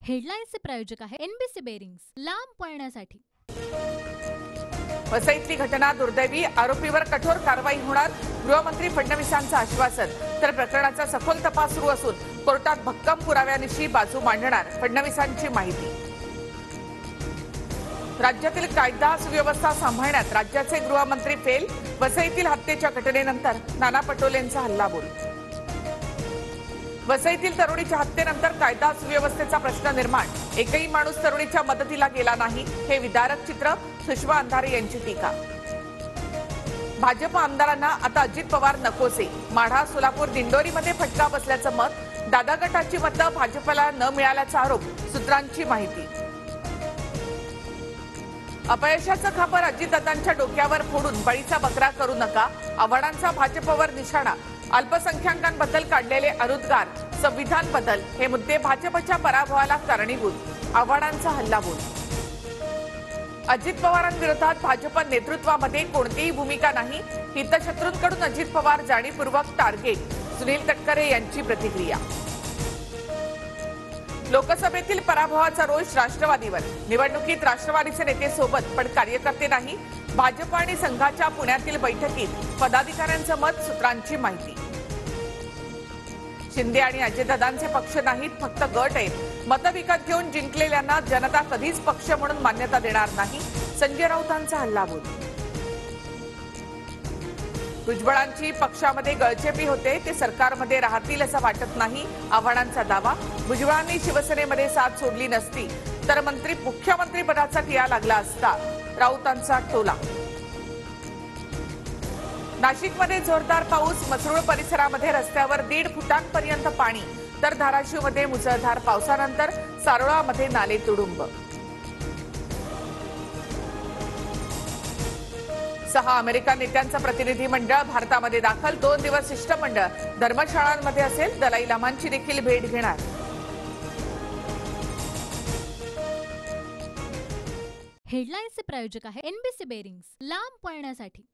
हेडलाईन्सचे प्रायोजक आहे NBC bearings, लांब पळण्यासाठी। वसईतली घटना दुर्दैवी, आरोपीवर कठोर कारवाई होणार, गृहमंत्री फडणवीसांचं आश्वासन। तर प्रकरणाचा सखोल तपास सुरू असून कोर्टात भक्कम पुराव्यानिशी बाजू मांडणार, फडणवीसांची माहिती। राज्यातील कायदा सुव्यवस्था सांभाळण्यात राज्याचे गृहमंत्री फेल, वसईतील हत्येच्या घटनेनंतर नाना पटोलेंचा हल्लाबोल। वसईतील तरुणीच्या हत्येनंतर कायदा सुव्यवस्थेचा प्रश्न निर्माण, एकही माणूस तरुणीच्या मदतीला गेला नाही, हे विदारक चित्र, सुषमा अंधारे यांची टीका। भाजप आमदारांना आता अजित पवार नकोसे, माढा, सोलापूर, दिंडोरीमध्ये फटका बसल्याचं मत, दादा गटाची मतं भाजपला न मिळाल्याचा आरोप, सूत्रांची माहिती। अपयशाचं खापर अजितदादांच्या डोक्यावर फोडून बळीचा बकरा करू नका, आव्हाडांचा भाजपवर निशाणा, अल्पसंख्याकांबद्दल काढलेले अनुद्गार, संविधान बदल हे मुद्दे भाजपच्या पराभवाला कारणीभूत, आव्हाडांचा हल्लाबोल। अजित पवारांविरोधात भाजप नेतृत्वामध्ये कोणतीही भूमिका नाही, हितशत्रूंकडून अजित पवार जाणीवपूर्वक टार्गेट, सुनील तटकरे यांची प्रतिक्रिया। लोकसभेतील पराभवाचा रोष राष्ट्रवादीवर, निवडणुकीत राष्ट्रवादीचे नेते सोबत पण कार्यकर्ते नाही, भाजप आणि संघाच्या पुण्यातील बैठकीत पदाधिकाऱ्यांचं मत, सूत्रांची माहिती। शिंदे आणि अजितदादांचे पक्ष नाहीत, फक्त गट आहेत, मतं विकत घेऊन जिंकलेल्यांना जनता कधीच पक्ष म्हणून मान्यता देणार नाही, संजय राऊतांचा हल्लाबोल। भुजबळांची पक्षामध्ये गळचेपी होते, ते सरकारमध्ये राहतील असं वाटत नाही, आव्हाडांचा दावा। भुजबळांनी शिवसेनेमध्ये साथ सोडली नसती तर मुख्यमंत्रीपदाचा टिळा लागला असता, राऊतांचा टोला। नाशिकमध्ये जोरदार पाऊस, मसरूळ परिसरामध्ये रस्त्यावर 1.5 फुटांपर्यंत पाणी, तर धाराशिवमध्ये मुसळधार पावसानंतर सारोळामध्ये नाले तुडुंब। 6 अमेरिकन नेत्यांचं प्रतिनिधी मंडळ भारतामध्ये दाखल, 2 दिवस शिष्टमंडळ धर्मशाळांमध्ये असेल, दलाई लामांची देखील भेट घेणार। हेडलाईन्सचे प्रायोजक आहे एनबीसी बेरिंग्स, लांब पळण्यासाठी।